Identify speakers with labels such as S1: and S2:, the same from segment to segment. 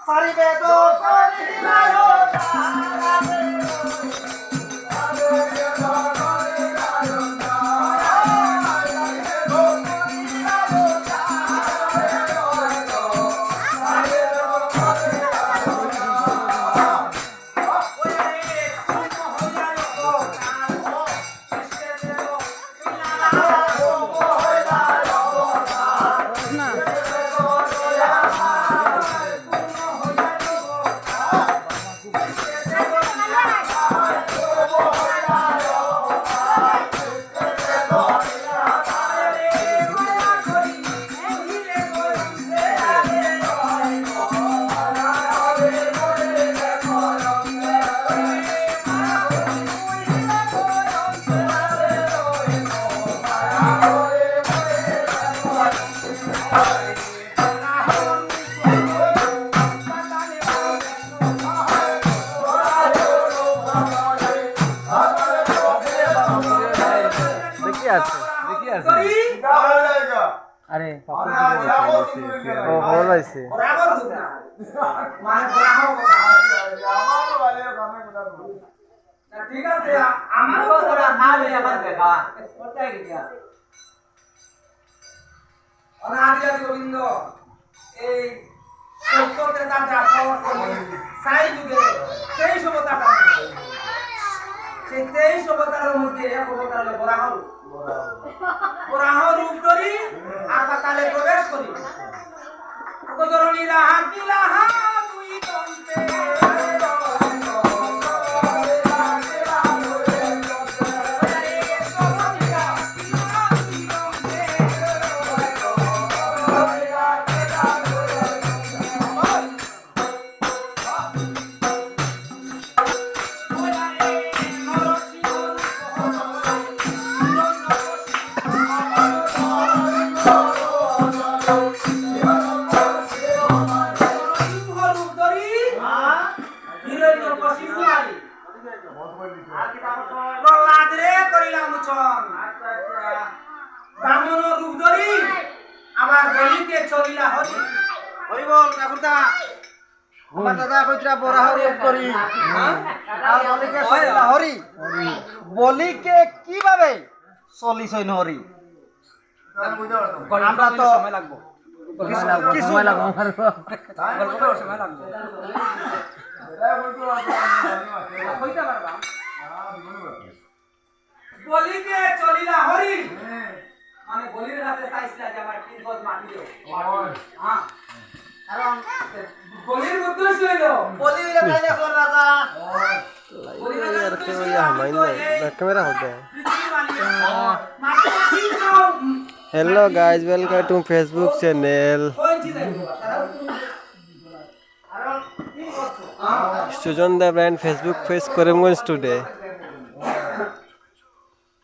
S1: সারিবে তো করিলায়
S2: আরে ও বল হইছে
S1: ঠিক আছে আমারও ওরা না লই আমার দেখা কোথায় গিয়া অনাদি গোবিন্দ এই সত্যতে দাদা পাওয়ার করে সাই যুগে 23 অবতার সেই 23 অবতারের মধ্যে এক অবতার হলো বরাহ বরাহ রূপ ধরি আকালে প্রবেশ করি কদরণী রাহা কিলাহা দুই দন্তে
S2: বলিকে কিভাবে চলিস হরি আমরা তো সময় লাগবো সময় লাগবো
S1: বলিকে চলিলা হরি মানে বলির কাছে চাইছিলা যে আমার 3 গজ মাটি দিও হ্যাঁ কারণ বলির উদ্দেশ্য হইল বলি হইলে তাইলে কোন রাজা
S2: hello guys welcome to Facebook channel Sujan the brand Facebook page Karimganj today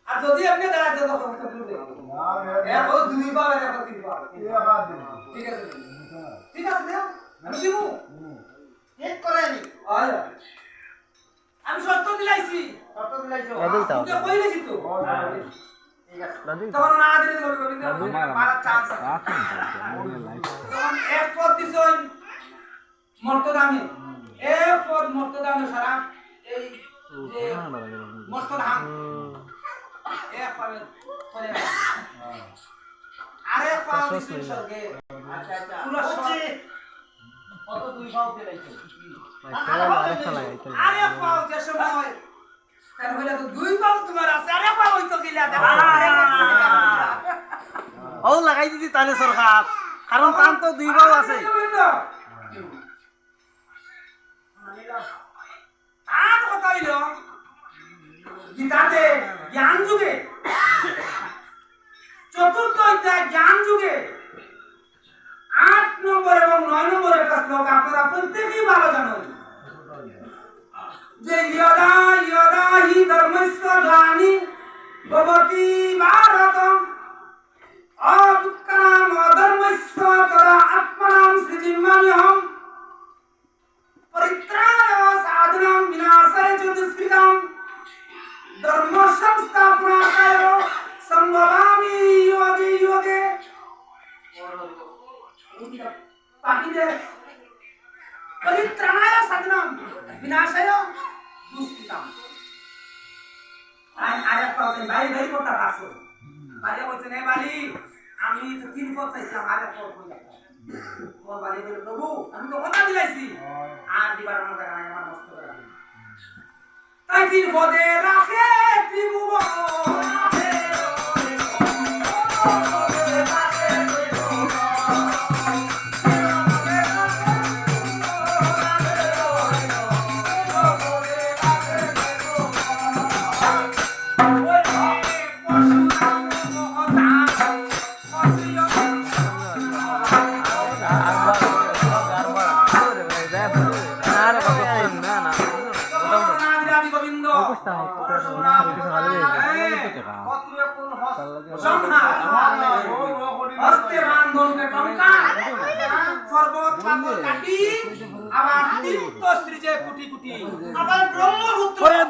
S1: আর যদি আপনি দাঁড়াতে তখন এ বহুত দুই পাবে না তিন পাবে ঠিক আছে ঠিক আছে দেও আমি দিমু ঠিক করে নি আয় আমি শর্ত দিলাইছি তোকে কইলেছি তো ঠিক আছে তখন না দিলে গোবিন্দ মারা চান্স আছে তখন এক পদ দিছন মর্তদামে এক পদ মর্তদামে সারা এই যে মর্তদাম এক পাবে চলে আরে পাও দিছন সরগে আচ্ছা আচ্ছা পুরো সচি কত দুই পাও দিলাইছো আরে পাও যে সময় তার হইলা তো দুই পাও তোমার আছে আরে পাও হইতো গিলা
S2: ও লাগাই দিছি তালে সরকার কারণ তান তো দুই পাও আছে
S1: আর কথা হইল গীতাতে জ্ঞান যুগে চতুর্থ অধ্যায় জ্ঞান যুগে 8 নম্বর এবং 9 নম্বর একটা শ্লোক আপনারা প্রত্যেকই ভালো জানেন যে ইয়দা ইয়দা হি ধর্মস্য গ্লানি ভবতি ভারতম অদুক্কানাম অধর্মস্য তদা আত্মনাম সৃজিম্মাম্যহম পরিত্রাণায় সাধনাম বিনাশায় চ দুষ্কৃতাম ধর্ম সংস্থাপনায় সম্ভবামি যোগে যোগে পাখিদের পরিত্রাণায় সাধনম বিনাশায় দুষ্কৃতম। আরেকটা হচ্ছে বাইরে বের করতে পারছো বাইরে বলছে নে বালি আমি তো 3 পথ চাইছিলাম আরেক পথ হয়ে গেল তোমার বালি বলে প্রভু আমি তো কথা দিলাইছি আর দিবার আমার জায়গা নাই আমার নষ্ট করে রাখি তাই 3 পদে রাখে ত্রিভুবন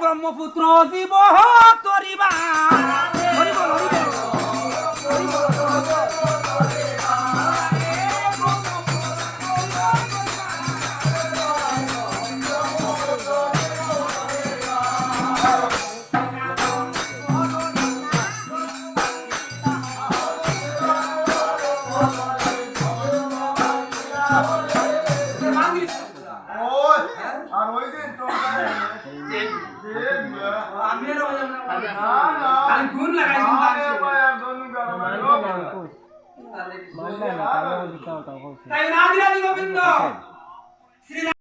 S1: ব্রহ্মপুত্র জীব তরিবা তাই না দিলা গোবিন্দ